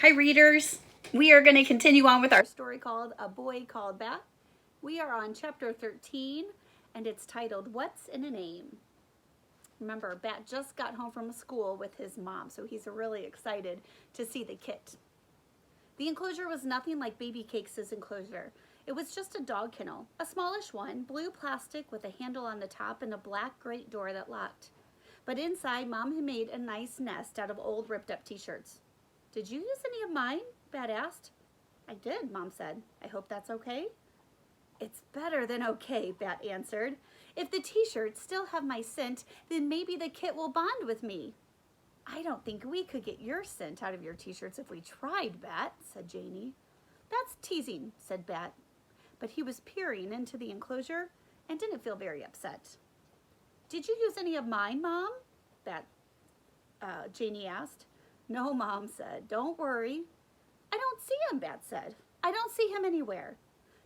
Hi, readers. We are going to continue on with our story called A Boy Called Bat. We are on chapter 13, and it's titled, What's in a Name? Remember, Bat just got home from school with his mom, so he's really excited to see the kit. The enclosure was nothing like Baby Cakes' enclosure. It was just a dog kennel, a smallish one, blue plastic with a handle on the top and a black grate door that locked. But inside, Mom had made a nice nest out of old ripped-up t-shirts. Did you use any of mine? Bat asked. I did, Mom said. I hope that's okay. It's better than okay, Bat answered. If the t-shirts still have my scent, then maybe the kit will bond with me. I don't think we could get your scent out of your t-shirts if we tried, Bat, said Janie. That's teasing, said Bat. But he was peering into the enclosure and didn't feel very upset. Did you use any of mine, Mom? Janie asked. No, Mom said. Don't worry. I don't see him, Bat said. I don't see him anywhere.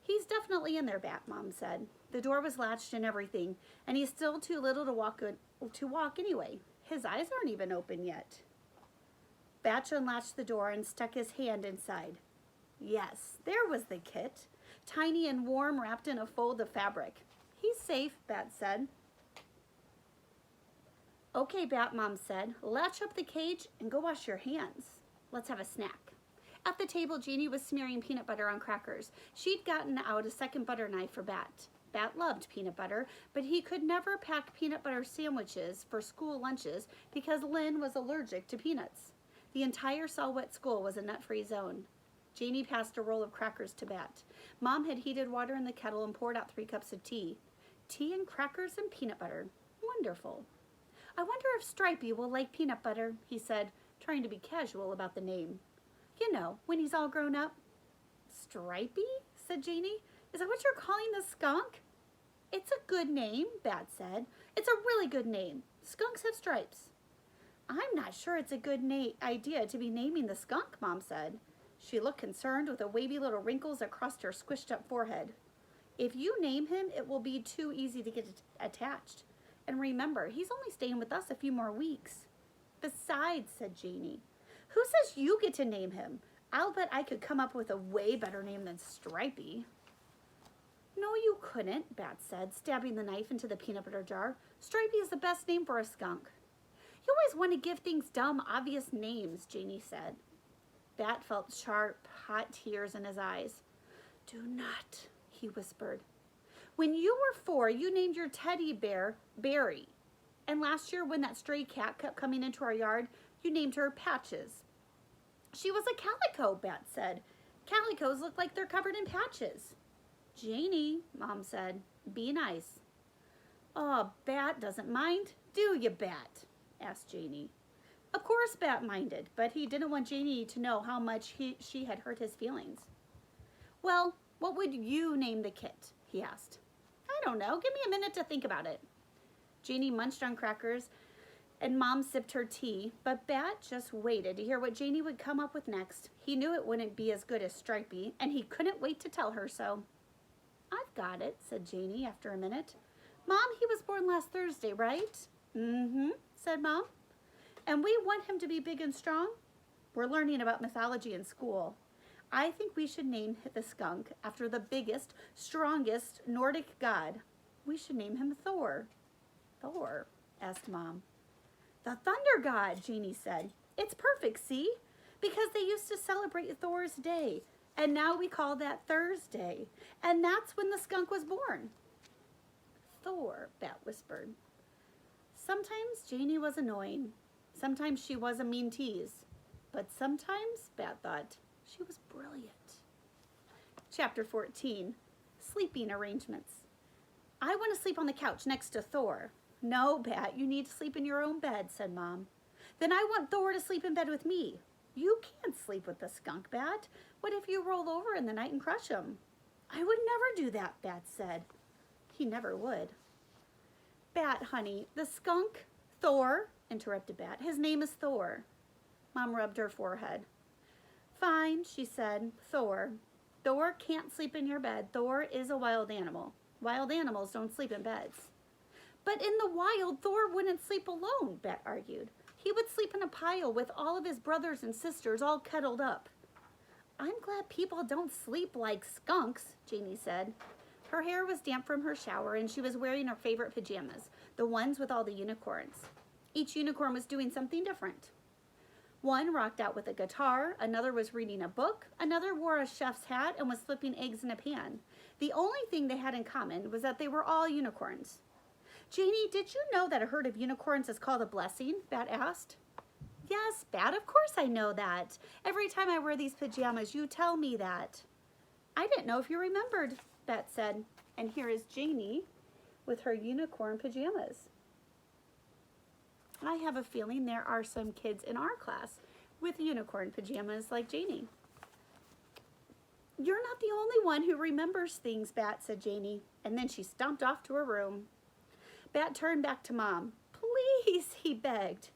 He's definitely in there, Bat, Mom said. The door was latched and everything, and he's still too little to walk anyway. His eyes aren't even open yet. Bat unlatched the door and stuck his hand inside. Yes, there was the kit, tiny and warm, wrapped in a fold of fabric. He's safe, Bat said. Okay, Bat, Mom said. Latch up the cage and go wash your hands. Let's have a snack. At the table, Janie was smearing peanut butter on crackers. She'd gotten out a second butter knife for Bat. Bat loved peanut butter, but he could never pack peanut butter sandwiches for school lunches because Lynn was allergic to peanuts. The entire Solwet school was a nut-free zone. Janie passed a roll of crackers to Bat. Mom had heated water in the kettle and poured out 3 cups of tea. Tea and crackers and peanut butter. Wonderful. I wonder if Stripey will like peanut butter, he said, trying to be casual about the name. You know, when he's all grown up. Stripey? Said Janie. Is that what you're calling the skunk? It's a good name, Bat said. It's a really good name. Skunks have stripes. I'm not sure it's a good idea to be naming the skunk, Mom said. She looked concerned with the wavy little wrinkles across her squished up forehead. If you name him, it will be too easy to get attached. And remember, he's only staying with us a few more weeks. Besides, said Janie, who says you get to name him? I'll bet I could come up with a way better name than Stripey. No, you couldn't, Bat said, stabbing the knife into the peanut butter jar. Stripey is the best name for a skunk. You always want to give things dumb, obvious names, Janie said. Bat felt sharp, hot tears in his eyes. Do not, he whispered. When you were 4, you named your teddy bear Barry. And last year, when that stray cat kept coming into our yard, you named her Patches. She was a calico, Bat said. Calicos look like they're covered in patches. Janie, Mom said, be nice. Oh, Bat doesn't mind, do you, Bat? Asked Janie. Of course Bat minded, but he didn't want Janie to know how much she had hurt his feelings. Well, what would you name the kit? He asked. I don't know. Give me a minute to think about it. Janie munched on crackers and Mom sipped her tea, but Bat just waited to hear what Janie would come up with next. He knew it wouldn't be as good as Stripey, and he couldn't wait to tell her so. I've got it, said Janie after a minute. Mom, he was born last Thursday, right? Mm-hmm, said Mom. And we want him to be big and strong? We're learning about mythology in school. I think we should name the skunk after the biggest, strongest Nordic god. We should name him Thor. Thor? Asked Mom. The thunder god, Janie said. It's perfect, see? Because they used to celebrate Thor's day, and now we call that Thursday. And that's when the skunk was born. Thor, Bat whispered. Sometimes Janie was annoying. Sometimes she was a mean tease. But sometimes, Bat thought, she was brilliant. Chapter 14, Sleeping Arrangements. I want to sleep on the couch next to Thor. No, Bat, you need to sleep in your own bed, said Mom. Then I want Thor to sleep in bed with me. You can't sleep with the skunk, Bat. What if you roll over in the night and crush him? I would never do that, Bat said. He never would. Bat, honey, the skunk, Thor, interrupted Bat. His name is Thor. Mom rubbed her forehead. Fine, she said. Thor. Thor can't sleep in your bed. Thor is a wild animal. Wild animals don't sleep in beds. But in the wild, Thor wouldn't sleep alone, Bet argued. He would sleep in a pile with all of his brothers and sisters all cuddled up. I'm glad people don't sleep like skunks, Janie said. Her hair was damp from her shower and she was wearing her favorite pajamas, the ones with all the unicorns. Each unicorn was doing something different. One rocked out with a guitar, another was reading a book, another wore a chef's hat and was flipping eggs in a pan. The only thing they had in common was that they were all unicorns. Janie, did you know that a herd of unicorns is called a blessing? Bat asked. Yes, Bat, of course I know that. Every time I wear these pajamas, you tell me that. I didn't know if you remembered, Bat said. And here is Janie with her unicorn pajamas. I have a feeling there are some kids in our class with unicorn pajamas like Janie. You're not the only one who remembers things, Bat, said Janie, and then she stomped off to her room. Bat turned back to Mom. Please, he begged.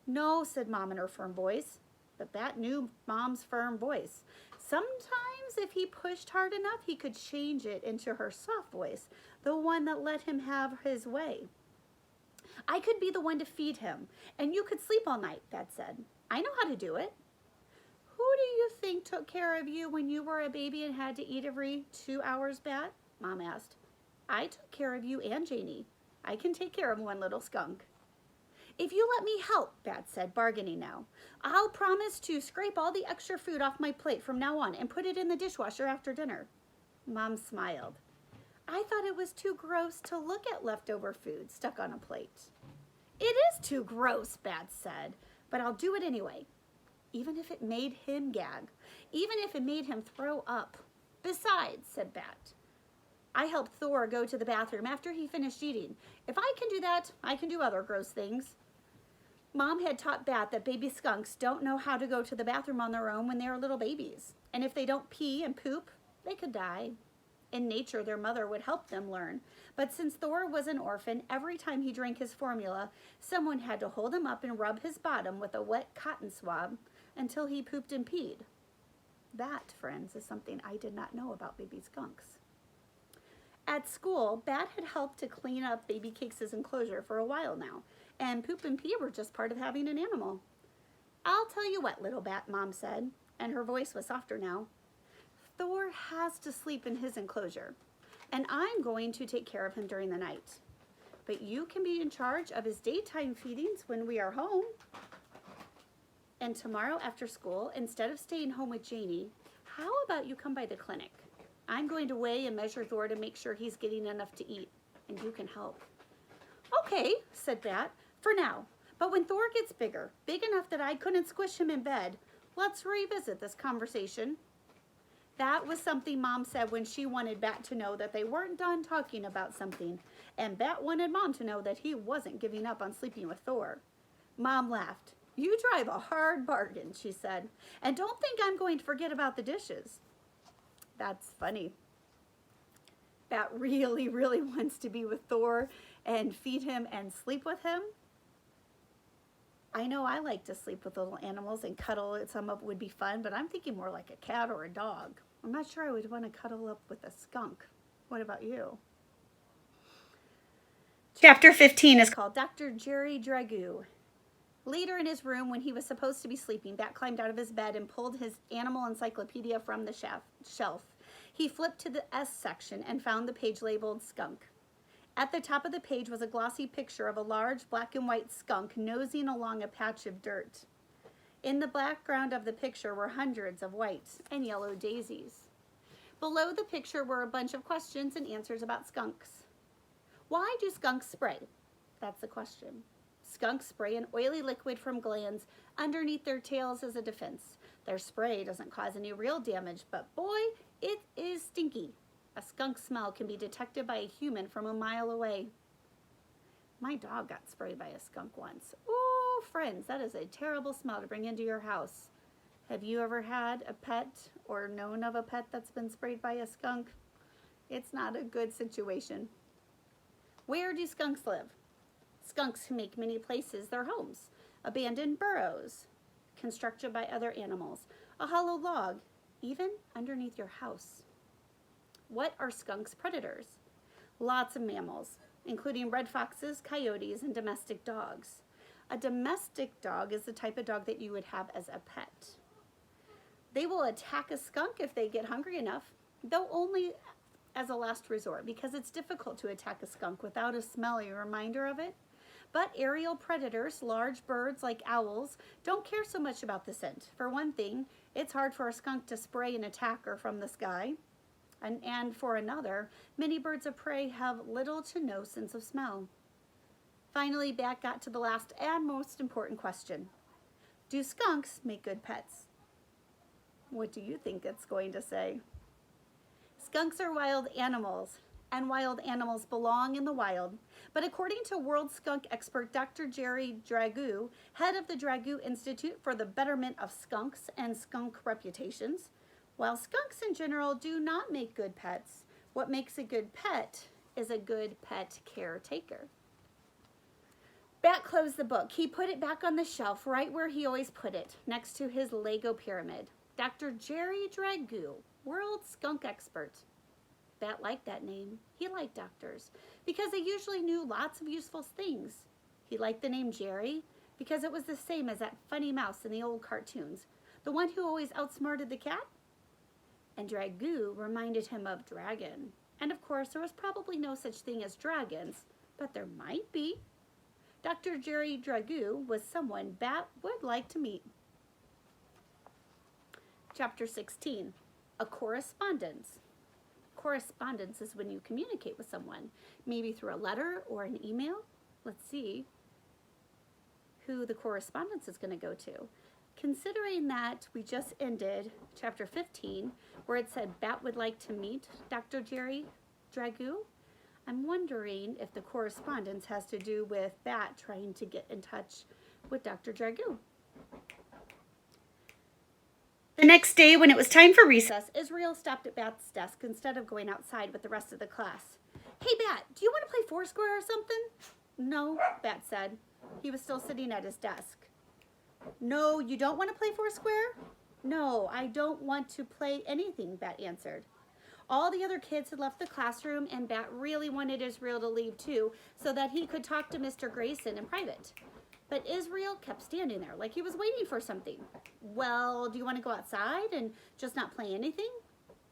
No, said Mom in her firm voice, but Bat knew Mom's firm voice. Sometimes if he pushed hard enough, he could change it into her soft voice, the one that let him have his way. I could be the one to feed him, and you could sleep all night, Bat said. I know how to do it. Who do you think took care of you when you were a baby and had to eat every 2 hours, Bat? Mom asked. I took care of you and Janie. I can take care of one little skunk. If you let me help, Bat said, bargaining now, I'll promise to scrape all the extra food off my plate from now on and put it in the dishwasher after dinner. Mom smiled. I thought it was too gross to look at leftover food stuck on a plate. It is too gross, Bat said, but I'll do it anyway. Even if it made him gag. Even if it made him throw up. Besides, said Bat, I helped Thor go to the bathroom after he finished eating. If I can do that, I can do other gross things. Mom had taught Bat that baby skunks don't know how to go to the bathroom on their own when they are little babies. And if they don't pee and poop, they could die. In nature, their mother would help them learn. But since Thor was an orphan, every time he drank his formula, someone had to hold him up and rub his bottom with a wet cotton swab until he pooped and peed. That, friends, is something I did not know about baby skunks. At school, Bat had helped to clean up Baby Cakes' enclosure for a while now, and poop and pee were just part of having an animal. I'll tell you what, little Bat, Mom said, and her voice was softer now. Thor has to sleep in his enclosure, and I'm going to take care of him during the night. But you can be in charge of his daytime feedings when we are home. And tomorrow after school, instead of staying home with Janie, how about you come by the clinic? I'm going to weigh and measure Thor to make sure he's getting enough to eat, and you can help. Okay, said Bat, for now. But when Thor gets bigger, big enough that I couldn't squish him in bed, let's revisit this conversation. That was something Mom said when she wanted Bat to know that they weren't done talking about something, and Bat wanted Mom to know that he wasn't giving up on sleeping with Thor. Mom laughed. You drive a hard bargain, she said, and don't think I'm going to forget about the dishes. That's funny. Bat really, really wants to be with Thor and feed him and sleep with him. I know I like to sleep with little animals and cuddle. Some of it would be fun, but I'm thinking more like a cat or a dog. I'm not sure I would want to cuddle up with a skunk. What about you? Chapter 15 is called Dr. Jerry Dragoo. Later in his room, when he was supposed to be sleeping, Bat climbed out of his bed and pulled his animal encyclopedia from the shelf. He flipped to the S section and found the page labeled skunk. At the top of the page was a glossy picture of a large black and white skunk nosing along a patch of dirt. In the background of the picture were hundreds of white and yellow daisies. Below the picture were a bunch of questions and answers about skunks. Why do skunks spray? That's the question. Skunks spray an oily liquid from glands underneath their tails as a defense. Their spray doesn't cause any real damage, but boy, it is stinky. A skunk smell can be detected by a human from a mile away. My dog got sprayed by a skunk once. Oh, friends, that is a terrible smell to bring into your house. Have you ever had a pet or known of a pet that's been sprayed by a skunk? It's not a good situation. Where do skunks live? Skunks make many places their homes. Abandoned burrows, constructed by other animals, a hollow log, even underneath your house. What are skunks' predators? Lots of mammals, including red foxes, coyotes, and domestic dogs. A domestic dog is the type of dog that you would have as a pet. They will attack a skunk if they get hungry enough, though only as a last resort, because it's difficult to attack a skunk without a smelly reminder of it. But aerial predators, large birds like owls, don't care so much about the scent. For one thing, it's hard for a skunk to spray an attacker from the sky. And for another, many birds of prey have little to no sense of smell. Finally, Bat got to the last and most important question. Do skunks make good pets? What do you think it's going to say? Skunks are wild animals, and wild animals belong in the wild. But according to world skunk expert Dr. Jerry Dragoo, head of the Dragoo Institute for the Betterment of Skunks and Skunk Reputations, while skunks in general do not make good pets, what makes a good pet is a good pet caretaker. Bat closed the book. He put it back on the shelf right where he always put it, next to his Lego pyramid. Dr. Jerry Dragoo, world skunk expert. Bat liked that name. He liked doctors because they usually knew lots of useful things. He liked the name Jerry because it was the same as that funny mouse in the old cartoons, the one who always outsmarted the cat. And Dragoo reminded him of dragon. And of course, there was probably no such thing as dragons, but there might be. Dr. Jerry Dragoo was someone Bat would like to meet. Chapter 16, a correspondence. Correspondence is when you communicate with someone, maybe through a letter or an email. Let's see who the correspondence is going to go to. Considering that we just ended chapter 15, where it said Bat would like to meet Dr. Jerry Dragoo, I'm wondering if the correspondence has to do with Bat trying to get in touch with Dr. Dragoo. The next day, when it was time for recess, Israel stopped at Bat's desk instead of going outside with the rest of the class. Hey, Bat, do you want to play Foursquare or something? No, Bat said. He was still sitting at his desk. No, you don't want to play Foursquare? No, I don't want to play anything, Bat answered. All the other kids had left the classroom, and Bat really wanted Israel to leave too, so that he could talk to Mr. Grayson in private. But Israel kept standing there like he was waiting for something. Well, do you want to go outside and just not play anything?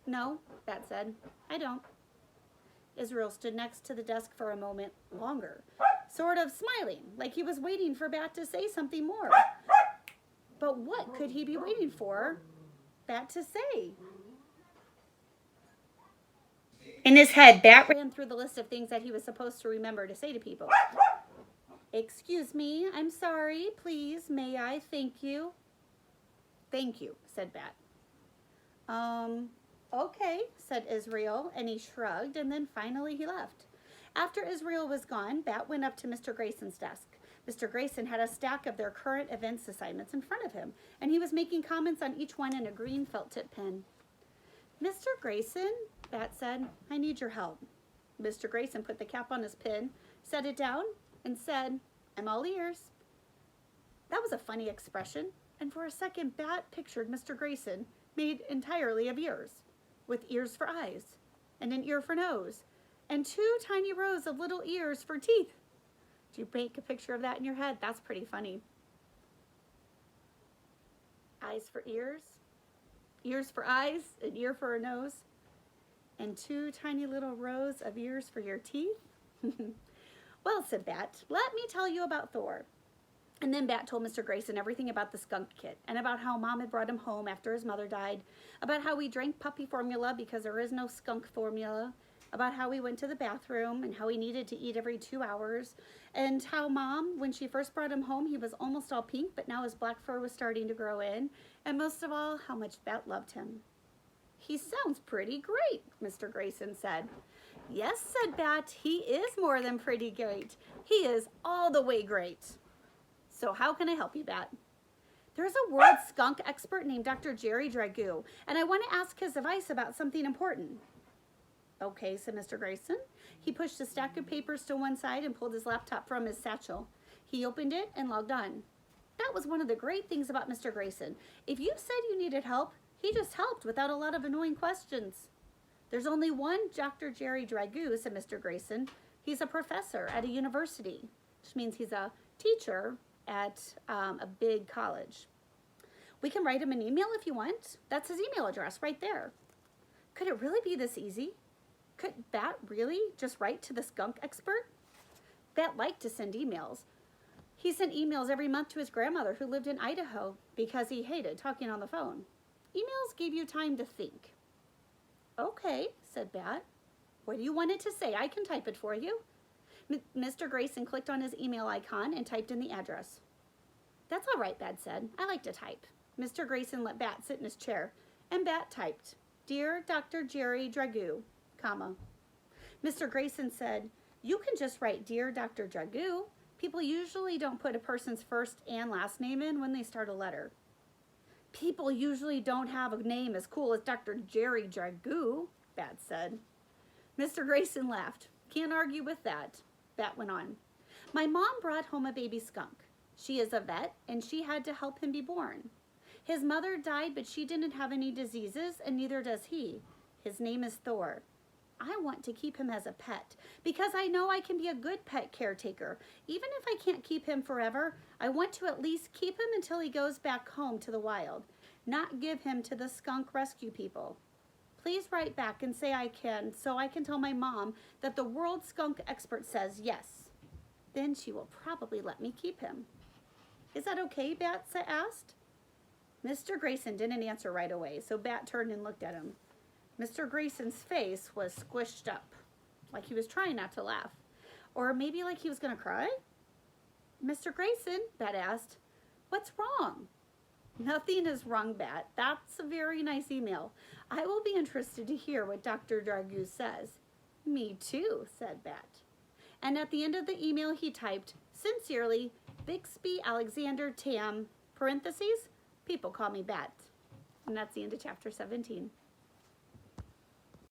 No, Bat said. I don't. Israel stood next to the desk for a moment longer, sort of smiling, like he was waiting for Bat to say something more. But what could he be waiting for Bat to say? In his head, Bat ran through the list of things that he was supposed to remember to say to people. Excuse me, I'm sorry, please, may I, thank you? Thank you, said Bat. Okay, said Israel, and he shrugged, and then finally he left. After Israel was gone, Bat went up to Mr. Grayson's desk. Mr. Grayson had a stack of their current events assignments in front of him, and he was making comments on each one in a green felt tip pen. Mr. Grayson, Bat said, I need your help. Mr. Grayson put the cap on his pen, set it down, and said, I'm all ears. That was a funny expression, and for a second Bat pictured Mr. Grayson made entirely of ears, with ears for eyes, and an ear for nose, and two tiny rows of little ears for teeth. Do you make a picture of that in your head? That's pretty funny. Eyes for ears, ears for eyes, an ear for a nose, and two tiny little rows of ears for your teeth? Well, said Bat, let me tell you about Thor. And then Bat told Mr. Grayson everything about the skunk kit, and about how Mom had brought him home after his mother died, about how he drank puppy formula because there is no skunk formula, about how he went to the bathroom and how he needed to eat every 2 hours, and how Mom, when she first brought him home, he was almost all pink, but now his black fur was starting to grow in, and most of all, how much Bat loved him. He sounds pretty great, Mr. Grayson said. Yes, said Bat, he is more than pretty great. He is all the way great. So how can I help you, Bat? There's a world skunk expert named Dr. Jerry Dragoo, and I want to ask his advice about something important. Okay, said Mr. Grayson. He pushed a stack of papers to one side and pulled his laptop from his satchel. He opened it and logged on. That was one of the great things about Mr. Grayson. If you said you needed help, he just helped without a lot of annoying questions. There's only one Dr. Jerry Dragoo, said Mr. Grayson. He's a professor at a university, which means he's a teacher at a big college. We can write him an email if you want. That's his email address right there. Could it really be this easy? Could Bat really just write to the skunk expert? Bat liked to send emails. He sent emails every month to his grandmother who lived in Idaho because he hated talking on the phone. Emails gave you time to think. Okay, said Bat. What do you want it to say? I can type it for you. Mr. Grayson clicked on his email icon and typed in the address. That's all right, Bat said. I like to type. Mr. Grayson let Bat sit in his chair, and Bat typed, Dear Dr. Jerry Dragoo, comma. Mr. Grayson said, you can just write Dear Dr. Dragoo. People usually don't put a person's first and last name in when they start a letter. People usually don't have a name as cool as Dr. Jerry Dragoo, Bat said. Mr. Grayson laughed. Can't argue with that, Bat went on. My mom brought home a baby skunk. She is a vet, and she had to help him be born. His mother died, but she didn't have any diseases, and neither does he. His name is Thor. I want to keep him as a pet because I know I can be a good pet caretaker. Even if I can't keep him forever, I want to at least keep him until he goes back home to the wild, not give him to the skunk rescue people. Please write back and say I can, so I can tell my mom that the world skunk expert says yes. Then she will probably let me keep him. Is that okay, Bat asked. Mr. Grayson didn't answer right away, so Bat turned and looked at him. Mr. Grayson's face was squished up, like he was trying not to laugh. Or maybe like he was going to cry? Mr. Grayson, Bat asked, what's wrong? Nothing is wrong, Bat. That's a very nice email. I will be interested to hear what Dr. Dragoo says. Me too, said Bat. And at the end of the email he typed, sincerely, Bixby Alexander Tam, parentheses, people call me Bat. And that's the end of chapter 17.